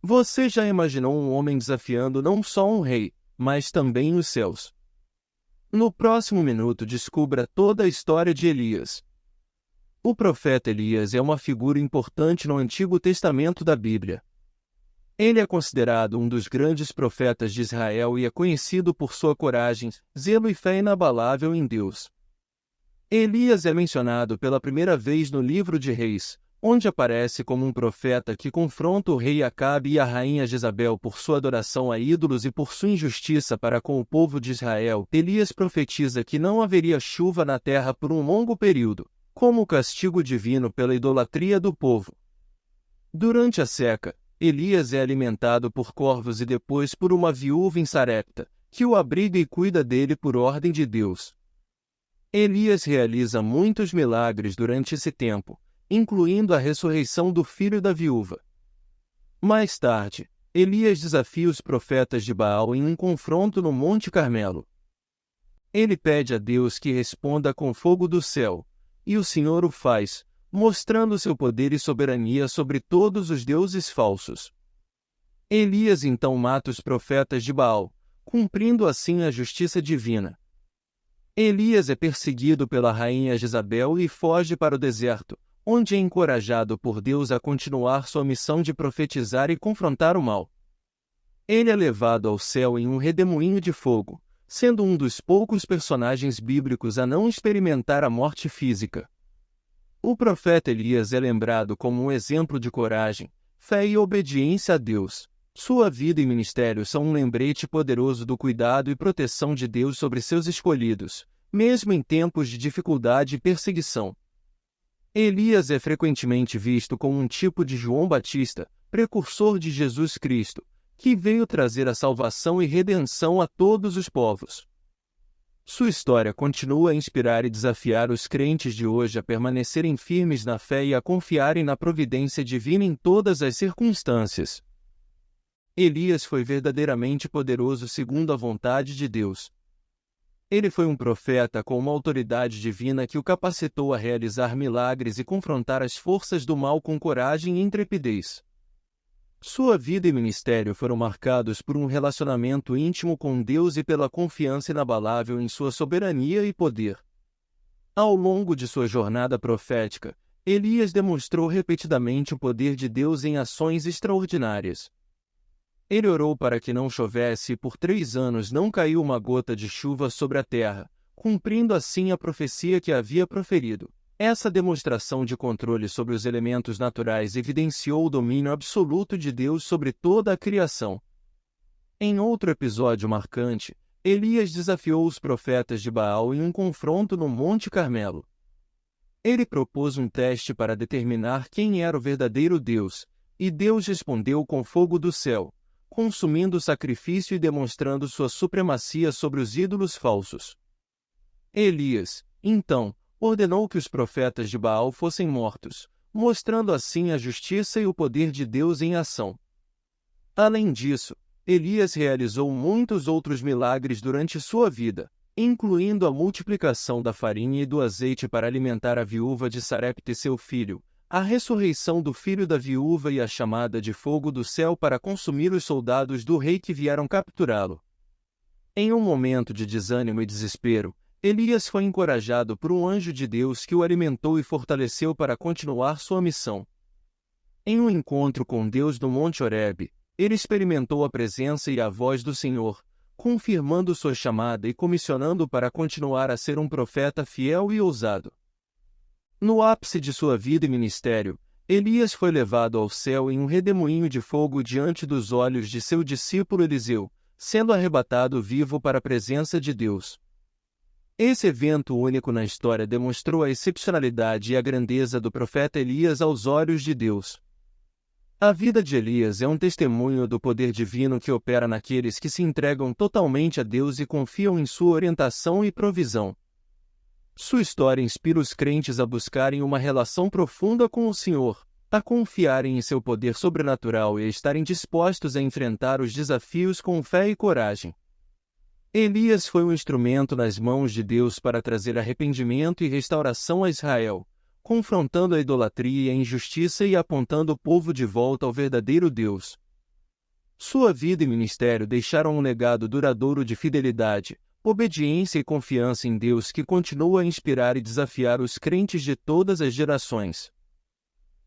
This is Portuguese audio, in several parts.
Você já imaginou um homem desafiando não só um rei, mas também os céus? No próximo minuto descubra toda a história de Elias. O profeta Elias é uma figura importante no Antigo Testamento da Bíblia. Ele é considerado um dos grandes profetas de Israel e é conhecido por sua coragem, zelo e fé inabalável em Deus. Elias é mencionado pela primeira vez no livro de Reis, onde aparece como um profeta que confronta o rei Acabe e a rainha Jezabel por sua adoração a ídolos e por sua injustiça para com o povo de Israel. Elias profetiza que não haveria chuva na terra por um longo período, como castigo divino pela idolatria do povo. Durante a seca, Elias é alimentado por corvos e depois por uma viúva em Sarepta, que o abriga e cuida dele por ordem de Deus. Elias realiza muitos milagres durante esse tempo, incluindo a ressurreição do filho da viúva. Mais tarde, Elias desafia os profetas de Baal em um confronto no Monte Carmelo. Ele pede a Deus que responda com fogo do céu, e o Senhor o faz, mostrando seu poder e soberania sobre todos os deuses falsos. Elias então mata os profetas de Baal, cumprindo assim a justiça divina. Elias é perseguido pela rainha Jezabel e foge para o deserto, onde é encorajado por Deus a continuar sua missão de profetizar e confrontar o mal. Ele é levado ao céu em um redemoinho de fogo, sendo um dos poucos personagens bíblicos a não experimentar a morte física. O profeta Elias é lembrado como um exemplo de coragem, fé e obediência a Deus. Sua vida e ministério são um lembrete poderoso do cuidado e proteção de Deus sobre seus escolhidos, mesmo em tempos de dificuldade e perseguição. Elias é frequentemente visto como um tipo de João Batista, precursor de Jesus Cristo, que veio trazer a salvação e redenção a todos os povos. Sua história continua a inspirar e desafiar os crentes de hoje a permanecerem firmes na fé e a confiarem na providência divina em todas as circunstâncias. Elias foi verdadeiramente poderoso segundo a vontade de Deus. Ele foi um profeta com uma autoridade divina que o capacitou a realizar milagres e confrontar as forças do mal com coragem e intrepidez. Sua vida e ministério foram marcados por um relacionamento íntimo com Deus e pela confiança inabalável em sua soberania e poder. Ao longo de sua jornada profética, Elias demonstrou repetidamente o poder de Deus em ações extraordinárias. Ele orou para que não chovesse e por 3 anos não caiu uma gota de chuva sobre a terra, cumprindo assim a profecia que havia proferido. Essa demonstração de controle sobre os elementos naturais evidenciou o domínio absoluto de Deus sobre toda a criação. Em outro episódio marcante, Elias desafiou os profetas de Baal em um confronto no Monte Carmelo. Ele propôs um teste para determinar quem era o verdadeiro Deus, e Deus respondeu com fogo do céu, consumindo o sacrifício e demonstrando sua supremacia sobre os ídolos falsos. Elias, então, ordenou que os profetas de Baal fossem mortos, mostrando assim a justiça e o poder de Deus em ação. Além disso, Elias realizou muitos outros milagres durante sua vida, incluindo a multiplicação da farinha e do azeite para alimentar a viúva de Sarepta e seu filho, a ressurreição do filho da viúva e a chamada de fogo do céu para consumir os soldados do rei que vieram capturá-lo. Em um momento de desânimo e desespero, Elias foi encorajado por um anjo de Deus que o alimentou e fortaleceu para continuar sua missão. Em um encontro com Deus no Monte Horebe, ele experimentou a presença e a voz do Senhor, confirmando sua chamada e comissionando-o para continuar a ser um profeta fiel e ousado. No ápice de sua vida e ministério, Elias foi levado ao céu em um redemoinho de fogo diante dos olhos de seu discípulo Eliseu, sendo arrebatado vivo para a presença de Deus. Esse evento único na história demonstrou a excepcionalidade e a grandeza do profeta Elias aos olhos de Deus. A vida de Elias é um testemunho do poder divino que opera naqueles que se entregam totalmente a Deus e confiam em sua orientação e provisão. Sua história inspira os crentes a buscarem uma relação profunda com o Senhor, a confiarem em seu poder sobrenatural e a estarem dispostos a enfrentar os desafios com fé e coragem. Elias foi um instrumento nas mãos de Deus para trazer arrependimento e restauração a Israel, confrontando a idolatria e a injustiça e apontando o povo de volta ao verdadeiro Deus. Sua vida e ministério deixaram um legado duradouro de fidelidade, obediência e confiança em Deus que continua a inspirar e desafiar os crentes de todas as gerações.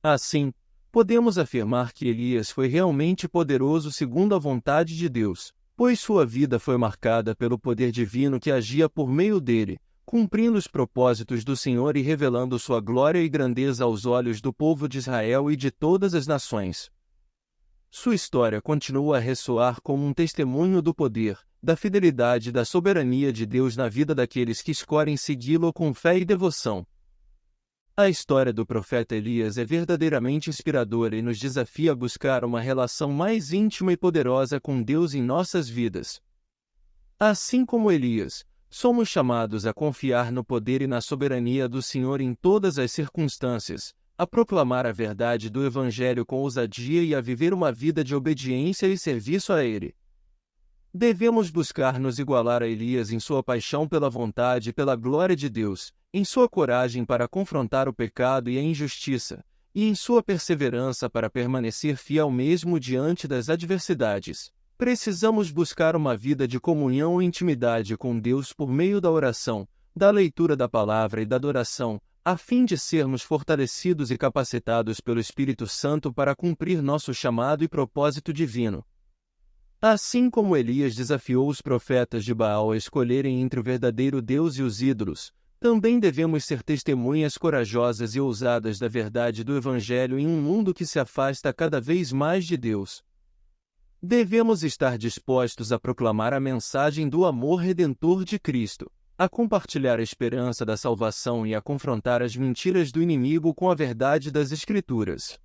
Assim, podemos afirmar que Elias foi realmente poderoso segundo a vontade de Deus, pois sua vida foi marcada pelo poder divino que agia por meio dele, cumprindo os propósitos do Senhor e revelando sua glória e grandeza aos olhos do povo de Israel e de todas as nações. Sua história continua a ressoar como um testemunho do poder, da fidelidade e da soberania de Deus na vida daqueles que escolhem segui-lo com fé e devoção. A história do profeta Elias é verdadeiramente inspiradora e nos desafia a buscar uma relação mais íntima e poderosa com Deus em nossas vidas. Assim como Elias, somos chamados a confiar no poder e na soberania do Senhor em todas as circunstâncias, a proclamar a verdade do Evangelho com ousadia e a viver uma vida de obediência e serviço a Ele. Devemos buscar nos igualar a Elias em sua paixão pela vontade e pela glória de Deus, em sua coragem para confrontar o pecado e a injustiça, e em sua perseverança para permanecer fiel mesmo diante das adversidades. Precisamos buscar uma vida de comunhão e intimidade com Deus por meio da oração, da leitura da palavra e da adoração, a fim de sermos fortalecidos e capacitados pelo Espírito Santo para cumprir nosso chamado e propósito divino. Assim como Elias desafiou os profetas de Baal a escolherem entre o verdadeiro Deus e os ídolos, também devemos ser testemunhas corajosas e ousadas da verdade do Evangelho em um mundo que se afasta cada vez mais de Deus. Devemos estar dispostos a proclamar a mensagem do amor redentor de Cristo, a compartilhar a esperança da salvação e a confrontar as mentiras do inimigo com a verdade das Escrituras.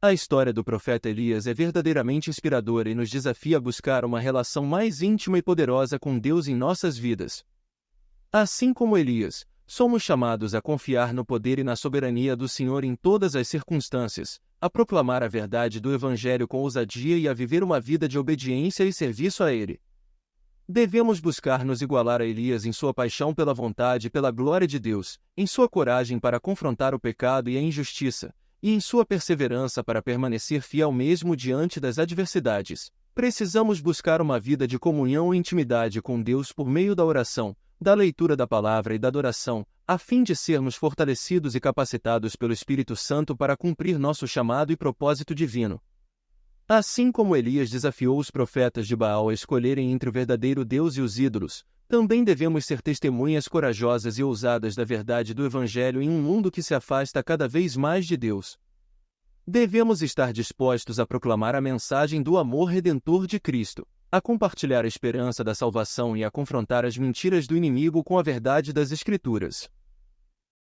A história do profeta Elias é verdadeiramente inspiradora e nos desafia a buscar uma relação mais íntima e poderosa com Deus em nossas vidas. Assim como Elias, somos chamados a confiar no poder e na soberania do Senhor em todas as circunstâncias, a proclamar a verdade do Evangelho com ousadia e a viver uma vida de obediência e serviço a Ele. Devemos buscar nos igualar a Elias em sua paixão pela vontade e pela glória de Deus, em sua coragem para confrontar o pecado e a injustiça, e em sua perseverança para permanecer fiel mesmo diante das adversidades. Precisamos buscar uma vida de comunhão e intimidade com Deus por meio da oração, da leitura da palavra e da adoração, a fim de sermos fortalecidos e capacitados pelo Espírito Santo para cumprir nosso chamado e propósito divino. Assim como Elias desafiou os profetas de Baal a escolherem entre o verdadeiro Deus e os ídolos, também devemos ser testemunhas corajosas e ousadas da verdade do Evangelho em um mundo que se afasta cada vez mais de Deus. Devemos estar dispostos a proclamar a mensagem do amor redentor de Cristo, a compartilhar a esperança da salvação e a confrontar as mentiras do inimigo com a verdade das Escrituras.